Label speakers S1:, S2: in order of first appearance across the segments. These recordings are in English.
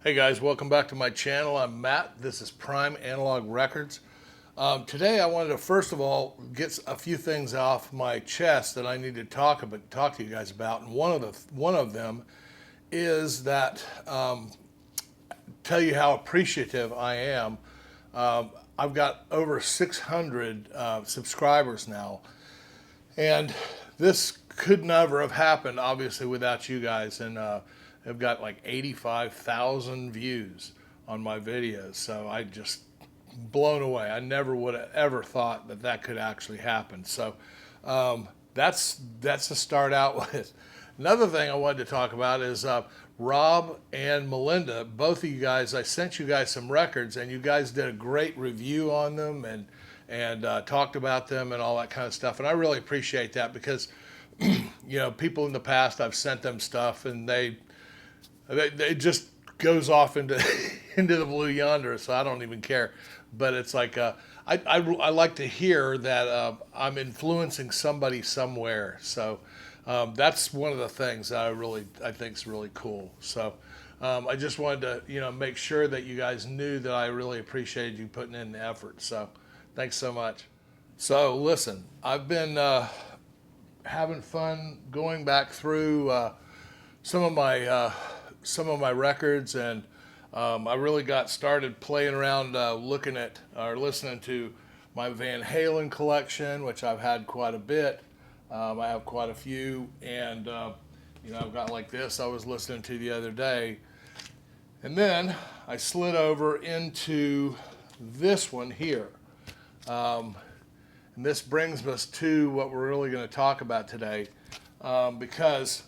S1: Hey guys, welcome back to my channel. I'm Matt. This is Prime Analog Records. Today I wanted to first of all get a few things off my chest that I need to talk to you guys about. And one of them is that tell you how appreciative I am. I've got over 600 subscribers now, and this could never have happened obviously without you guys. And I've got like 85,000 views on my videos, so I just blown away. I never would have ever thought that that could actually happen. So that's to start out with. Another thing I wanted to talk about is Rob and Melinda. Both of you guys, I sent you guys some records, and you guys did a great review on them and talked about them and all that kind of stuff. And I really appreciate that because you know, people in the past I've sent them stuff and it just goes off into into the blue yonder, so I don't even care. But it's like I like to hear that I'm influencing somebody somewhere. So that's one of the things that I think is really cool. So I just wanted to make sure that you guys knew that I really appreciated you putting in the effort. So thanks so much. So listen, I've been having fun going back through some of my records, and I really got started playing around looking at or listening to my Van Halen collection, which I've had quite a bit. I have quite a few, and I've got like this I was listening to the other day, and then I slid over into this one here. And this brings us to what we're really going to talk about today, because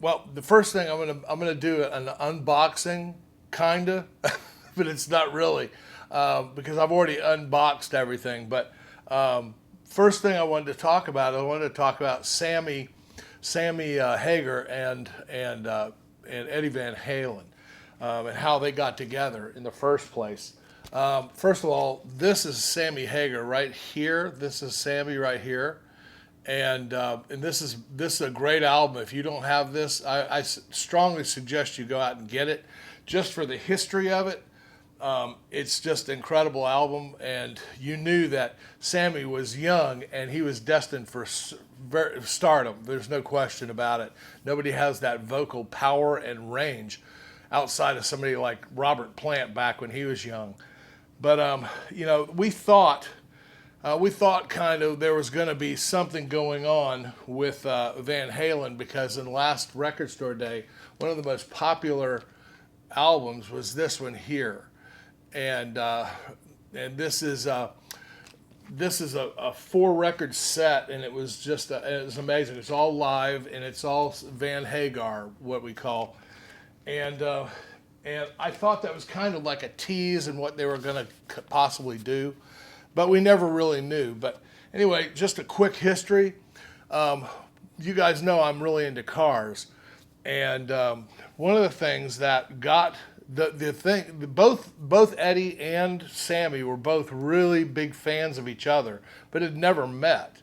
S1: well, the first thing I'm gonna do an unboxing, kinda, but it's not really, because I've already unboxed everything. But first thing I wanted to talk about, Sammy Hagar and Eddie Van Halen, and how they got together in the first place. First of all, this is Sammy Hagar right here. This is Sammy right here. And this is a great album. If you don't have this, I strongly suggest you go out and get it, just for the history of it. It's just an incredible album, and you knew that Sammy was young and he was destined for stardom. There's no question about it. Nobody has that vocal power and range outside of somebody like Robert Plant back when he was young. But we thought kind of there was going to be something going on with Van Halen, because in last Record Store Day, one of the most popular albums was this one here, and this is a 4-record set, and it was amazing. It's all live, and it's all Van Hagar, what we call, and I thought that was kind of like a tease in what they were going to possibly do. But we never really knew. But anyway, just a quick history. You guys know I'm really into cars, and one of the things that got the thing, both Eddie and Sammy were both really big fans of each other, but had never met.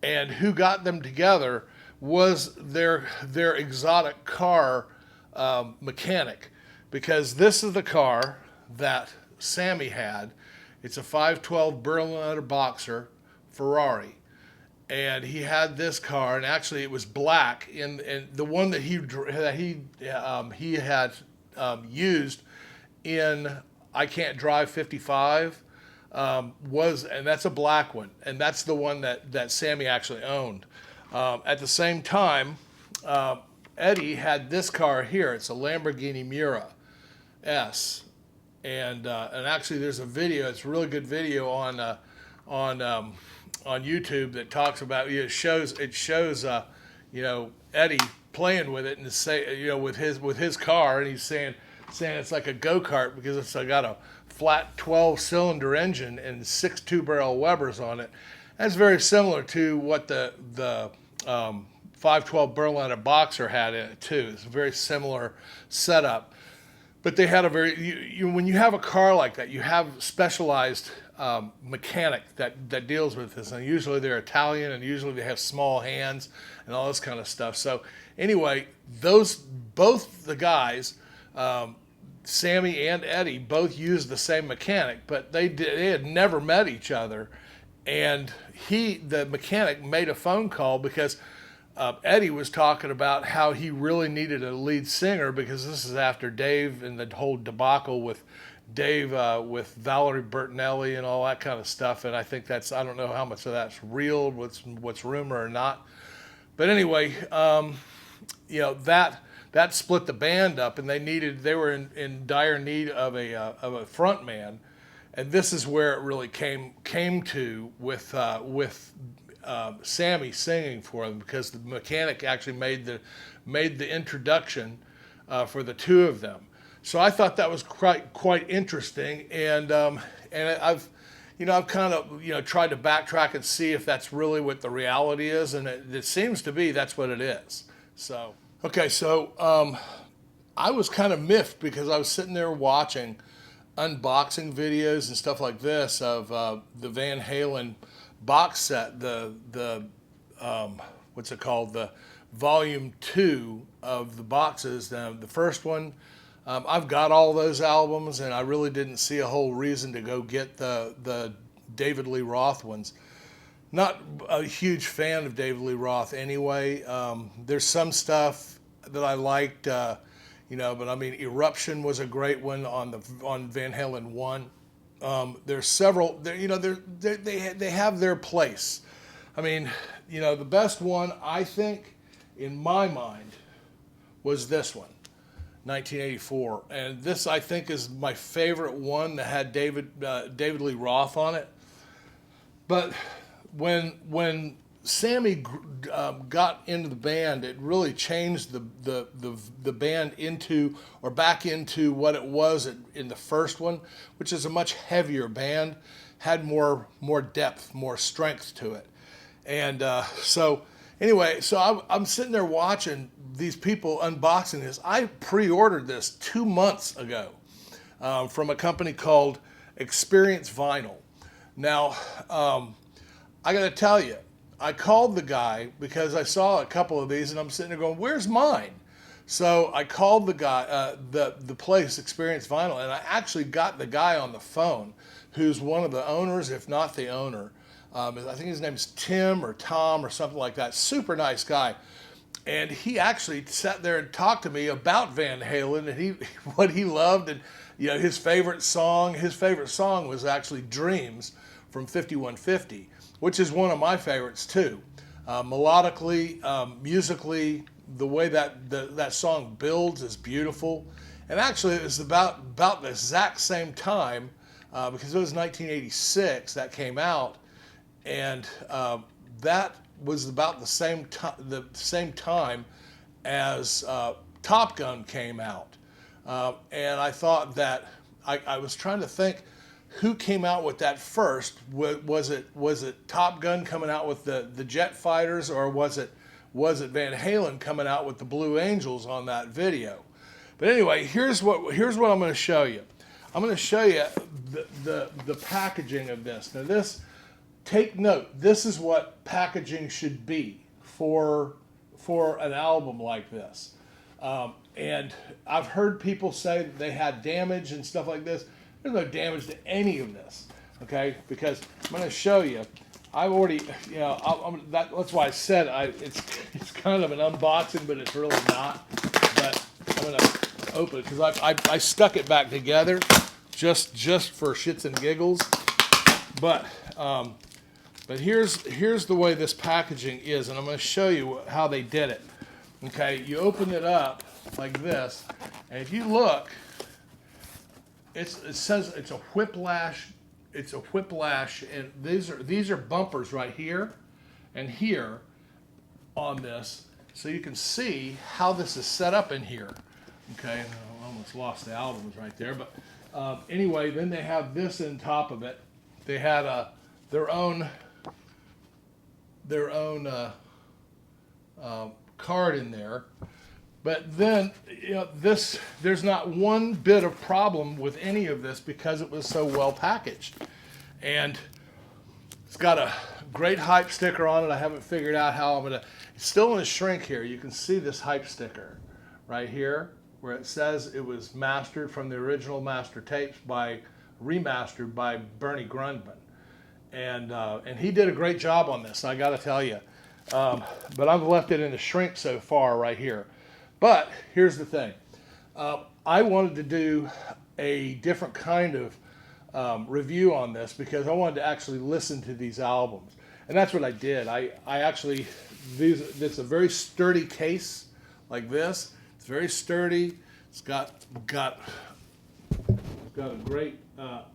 S1: And who got them together was their exotic car mechanic, because this is the car that Sammy had. It's a 512 Berliner Boxer Ferrari, and he had this car, and actually it was black. And the one that he had used in I Can't Drive 55 and that's a black one, and that's the one that Sammy actually owned. At the same time, Eddie had this car here. It's a Lamborghini Miura S. And actually, there's a video. It's a really good video on YouTube that talks about. It shows Eddie playing with it, and with his car, and he's saying it's like a go-kart because it's got a flat 12-cylinder engine and 6 2-barrel Webers on it. That's very similar to what the 512 Berliner Boxer had in it too. It's a very similar setup. But they had a when you have a car like that, you have specialized mechanic that deals with this, and usually they're Italian, and usually they have small hands and all this kind of stuff. So anyway, both the guys Sammy and Eddie both used the same mechanic, but they had never met each other. And the mechanic made a phone call because Eddie was talking about how he really needed a lead singer, because this is after Dave and the whole debacle with Dave with Valerie Bertinelli and all that kind of stuff. And I think I don't know how much of that's real, what's rumor or not. But anyway, that split the band up, and they were in dire need of a front man. And this is where it really came to with Sammy singing for them, because the mechanic actually made the introduction for the two of them. So I thought that was quite interesting, and I've kind of tried to backtrack and see if that's really what the reality is, and it seems to be that's what it is. So okay, so I was kind of miffed because I was sitting there watching unboxing videos and stuff like this of the Van Halen box set, the what's it called, the volume 2 of the boxes. The first one, I've got all those albums, and I really didn't see a whole reason to go get the David Lee Roth ones. Not a huge fan of David Lee Roth anyway. There's some stuff that I liked, but I mean, Eruption was a great one on Van Halen 1. There's several, they have their place. I mean, the best one, I think, in my mind, was this one, 1984. And this, I think, is my favorite one that had David Lee Roth on it. But when Sammy got into the band, it really changed the band back into what it was in the first one, which is a much heavier band, had more depth, more strength to it. And so I'm sitting there watching these people unboxing this. I pre-ordered this 2 months ago from a company called Experience Vinyl. Now, I got to tell you, I called the guy because I saw a couple of these, and I'm sitting there going, "Where's mine?" So I called the guy, the place, Experience Vinyl, and I actually got the guy on the phone, who's one of the owners, if not the owner. I think his name's Tim or Tom or something like that. Super nice guy. And he actually sat there and talked to me about Van Halen and what he loved, and his favorite song. His favorite song was actually Dreams from 5150, which is one of my favorites too. Melodically, musically, the way that song builds is beautiful. And actually, it was about the exact same time, because it was 1986 that came out, and that was about the same time as Top Gun came out. And I thought that I was trying to think, who came out with that first? Was it Top Gun coming out with the jet fighters, or was it Van Halen coming out with the Blue Angels on that video? But anyway, here's what I'm going to show you. I'm going to show you the packaging of this. Now this, take note, this is what packaging should be for an album like this. And I've heard people say that they had damage and stuff like this. There's no damage to any of this, okay? Because I'm going to show you. I've already, that's why I said it's kind of an unboxing, but it's really not. But I'm going to open it because I stuck it back together just for shits and giggles. But here's the way this packaging is, and I'm going to show you how they did it. Okay, you open it up like this, and if you look, it says it's a whiplash. It's a whiplash, and these are bumpers right here and here on this, so you can see how this is set up in here. Okay, I almost lost the albums right there, but anyway, then they have this in top of it. They had their own card in there. But then, there's not one bit of problem with any of this because it was so well packaged. And it's got a great hype sticker on it. I haven't figured out how I'm going to... It's still in a shrink here. You can see this hype sticker right here. where it says it was mastered from the original master tapes remastered by Bernie Grundman. And he did a great job on this, I got to tell you. But I've left it in the shrink so far right here. But here's the thing. I wanted to do a different kind of review on this because I wanted to actually listen to these albums. And that's what I did. I actually, it's a very sturdy case like this. It's very sturdy. It's got a great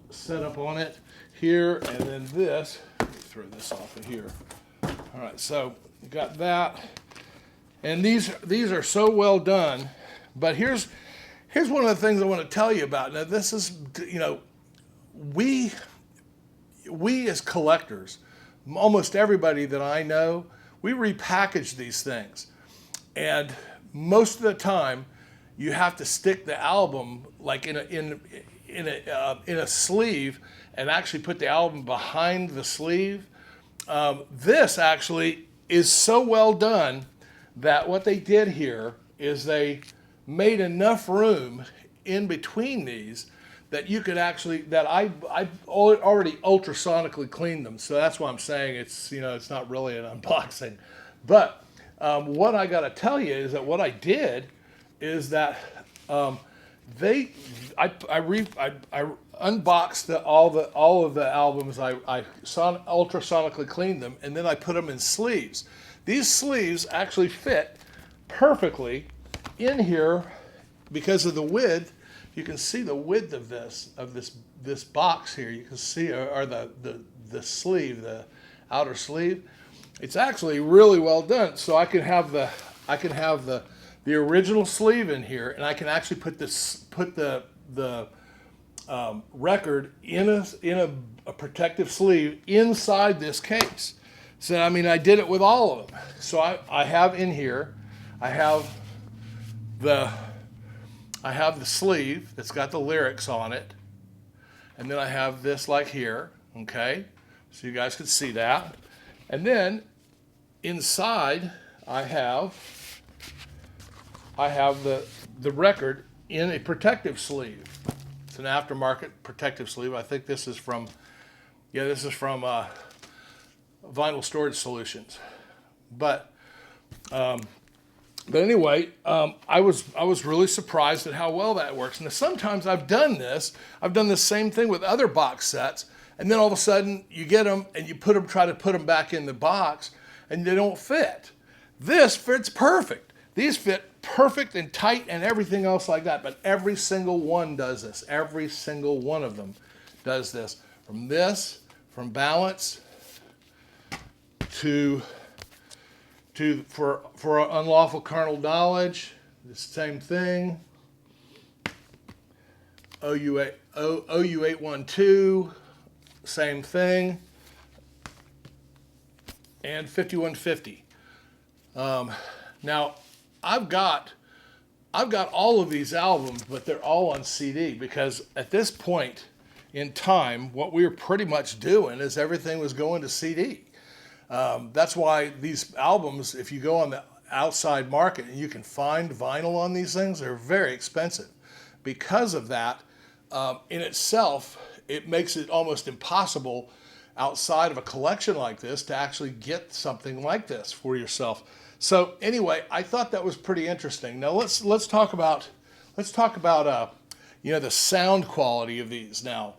S1: setup on it here, and then this. Let me throw this off of here. All right, so you got that, and these are so well done. But here's one of the things I want to tell you about. Now, this is, you know, we as collectors, almost everybody that I know, we repackage these things, and most of the time, you have to stick the album like in a sleeve and actually put the album behind the sleeve. This actually is so well done that what they did here is they made enough room in between these that you could actually, that I already ultrasonically cleaned them. So that's why I'm saying it's, you know, it's not really an unboxing. But what I got to tell you is that what I did is that I unboxed all of the albums. I ultrasonically cleaned them, and then I put them in sleeves. These sleeves actually fit perfectly in here because of the width. You can see the width of this box here. You can see or the sleeve, the outer sleeve. It's actually really well done. So I can have the original sleeve in here, and I can actually put the record in a protective sleeve inside this case. So I mean, I did it with all of them. So I have in here, I have the sleeve that's got the lyrics on it, and then I have this like here, okay, so you guys can see that. And then inside I have the record in a protective sleeve. It's an aftermarket protective sleeve. I think this is from Vinyl Storage Solutions. But anyway, I was really surprised at how well that works. And sometimes I've done the same thing with other box sets, and then all of a sudden you get them and you try to put them back in the box, and they don't fit. This fits perfect. These fit perfect and tight and everything else like that, but every single one does this. Every single one of them does this. From balance for unlawful carnal knowledge, the same thing. OU812, same thing. And 5150. Now, I've got all of these albums, but they're all on CD because at this point in time, what we were pretty much doing is everything was going to CD. That's why these albums, if you go on the outside market and you can find vinyl on these things, they're very expensive. Because of that, in itself, it makes it almost impossible outside of a collection like this to actually get something like this for yourself. So anyway, I thought that was pretty interesting. Now let's talk about the sound quality of these. Now,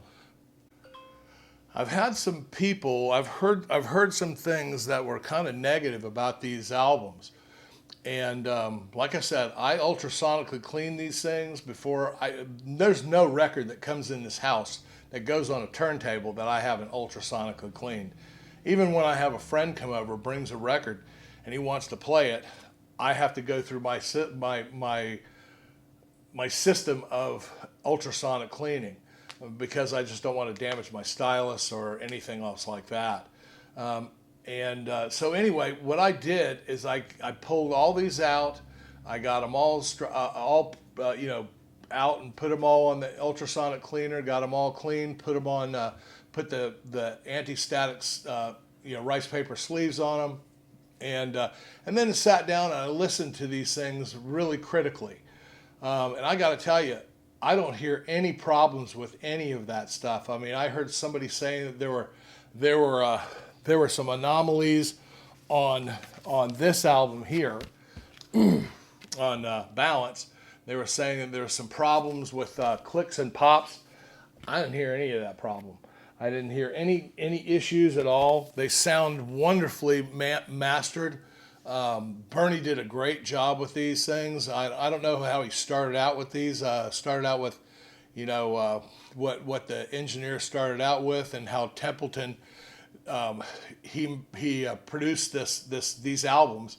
S1: I've had some people, I've heard some things that were kind of negative about these albums, and like I said, I ultrasonically clean these things before. There's no record that comes in this house that goes on a turntable that I haven't ultrasonically cleaned. Even when I have a friend come over, brings a record, and he wants to play it, I have to go through my system of ultrasonic cleaning because I just don't want to damage my stylus or anything else like that. So anyway, what I did is I pulled all these out. I got them all out and put them all on the ultrasonic cleaner. Got them all clean. Put them on. Put the anti-statics rice paper sleeves on them. And then sat down and I listened to these things really critically. And I got to tell you, I don't hear any problems with any of that stuff. I mean, I heard somebody saying that there were there were some anomalies on this album here on Balance. They were saying that there were some problems with clicks and pops. I didn't hear any of that problem. I didn't hear any issues at all. They sound wonderfully mastered. Bernie did a great job with these things. I don't know how he started out with these. Started out with, you know, what the engineer started out with, and how Templeton he produced these albums.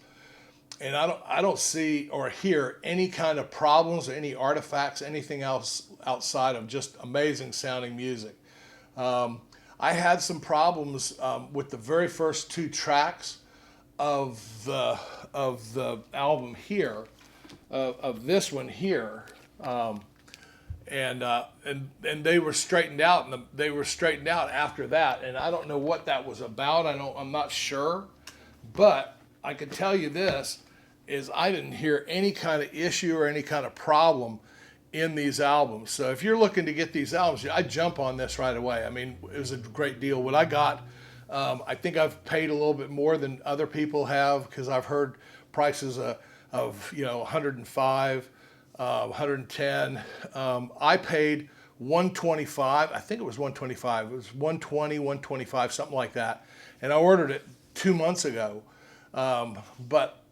S1: And I don't see or hear any kind of problems or any artifacts, anything else outside of just amazing sounding music. I had some problems with the very first two tracks of the album here, of this one here, and they were straightened out, and they were straightened out after that. And I don't know what that was about. I'm not sure, but I can tell you this is I didn't hear any kind of issue or any kind of problem in these albums. So if you're looking to get these albums, I jump on this right away. I mean, it was a great deal. What I got, I think I've paid a little bit more than other people have, because I've heard prices of 105, 110. I paid 125. I think it was 125. It was 120, 125, something like that. And I ordered it 2 months ago. But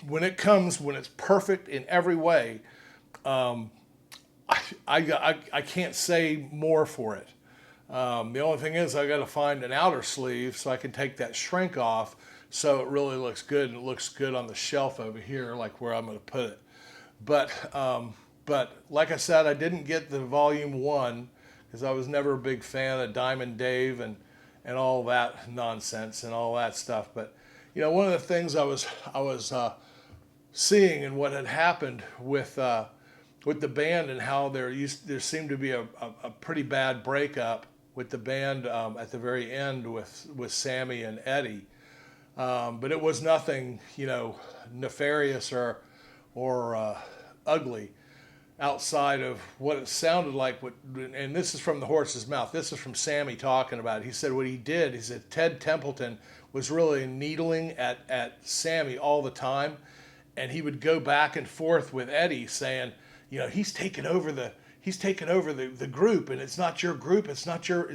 S1: when it's perfect in every way, I can't say more for it. The only thing is I got to find an outer sleeve so I can take that shrink off so it really looks good, and it looks good on the shelf over here, like where I'm going to put it. But like I said, I didn't get the volume 1 because I was never a big fan of Diamond Dave and all that nonsense and all that stuff. But you know, one of the things I was seeing and what had happened with the band, and how there seemed to be a pretty bad breakup with the band at the very end with Sammy and Eddie. But it was nothing, you know, nefarious or ugly outside of what it sounded like. And this is from the horse's mouth. This is from Sammy talking about it. He said what he did, he said Ted Templeton was really needling at Sammy all the time. And he would go back and forth with Eddie saying, you know, he's taken over the group, and it's not your group, it's not your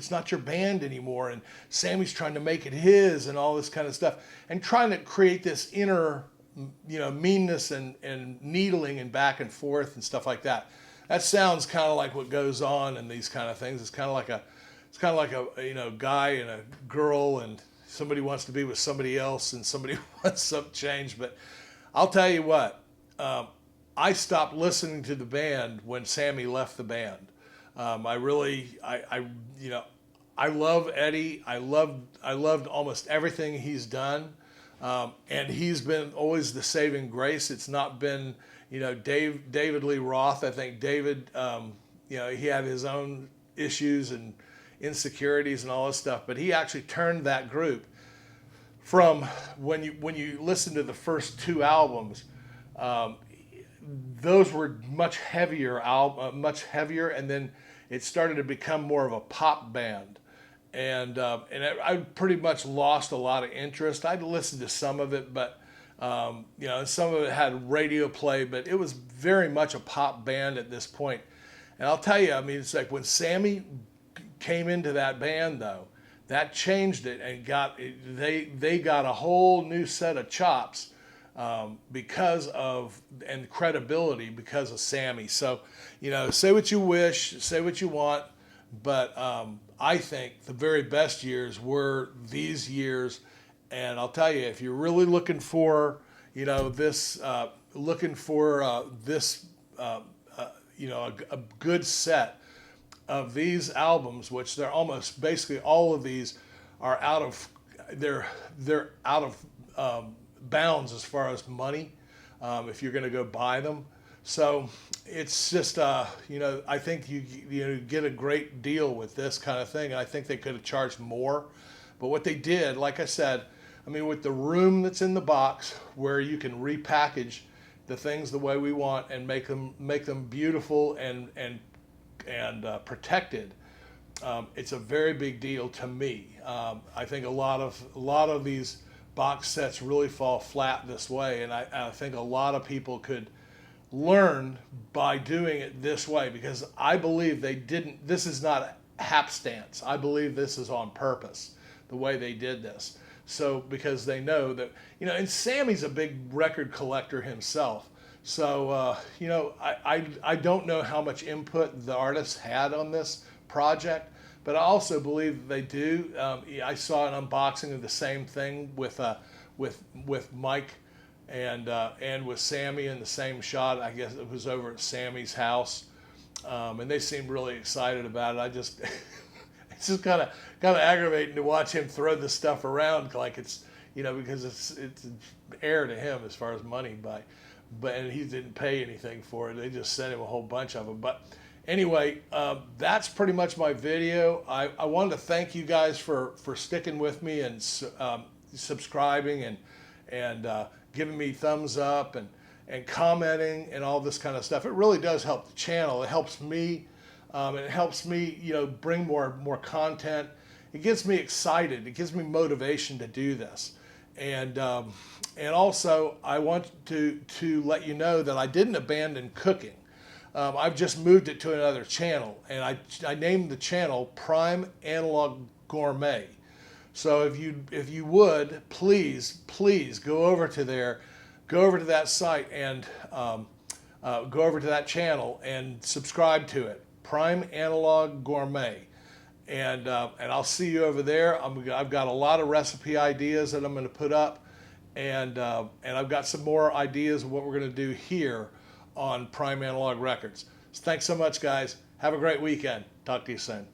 S1: band anymore, and Sammy's trying to make it his, and all this kind of stuff, and trying to create this inner, you know, meanness and needling and back and forth and stuff like that. That sounds kind of like what goes on in these kind of things. It's kind of like a you know, guy and a girl, and somebody wants to be with somebody else, and somebody wants some change. But I'll tell you what. I stopped listening to the band when Sammy left the band. I love Eddie. I loved almost everything he's done, and he's been always the saving grace. It's not been, you know, David Lee Roth. I think David, you know, he had his own issues and insecurities and all this stuff, but he actually turned that group from when you listen to the first two albums. Those were much heavier, and then it started to become more of a pop band, and I pretty much lost a lot of interest. I'd listened to some of it, but you know, some of it had radio play, but it was very much a pop band at this point. And I'll tell you, I mean, it's like when Sammy came into that band, though, that changed it, and they got a whole new set of chops. Because of, and credibility because of Sammy. So, you know, say what you wish, say what you want, but I think the very best years were these years. And I'll tell you, if you're really looking for, you know, this, you know, a good set of these albums, which they're almost basically all of these are out of, they're out of bounds as far as money, if you're going to go buy them. So it's just, you know, I think you get a great deal with this kind of thing. And I think they could have charged more. But what they did, like I said, I mean, with the room that's in the box where you can repackage the things the way we want and make them beautiful and protected. It's a very big deal to me. I think a lot of these box sets really fall flat this way, and I think a lot of people could learn by doing it this way, because I believe this is not hapstance. I believe this is on purpose, the way they did this. So because they know that, and Sammy's a big record collector himself. So, I don't know how much input the artists had on this project, but I also believe they do. I saw an unboxing of the same thing with Mike and with Sammy in the same shot. I guess it was over at Sammy's house, and they seemed really excited about it. It's just kind of aggravating to watch him throw this stuff around like it's, because it's air to him as far as money, and he didn't pay anything for it. They just sent him a whole bunch of them. But anyway, that's pretty much my video. I wanted to thank you guys for sticking with me and subscribing and giving me thumbs up and commenting and all this kind of stuff. It really does help the channel. It helps me. It helps me, bring more content. It gets me excited. It gives me motivation to do this. And also, I want to let you know that I didn't abandon cooking. I've just moved it to another channel, and I named the channel Prime Analog Gourmet. So if you would, please go over to there, go over to that site, and go over to that channel and subscribe to it. Prime Analog Gourmet, and I'll see you over there. I've got a lot of recipe ideas that I'm going to put up, and I've got some more ideas of what we're going to do here on Prime Analog Records. So thanks so much, guys. Have a great weekend. Talk to you soon.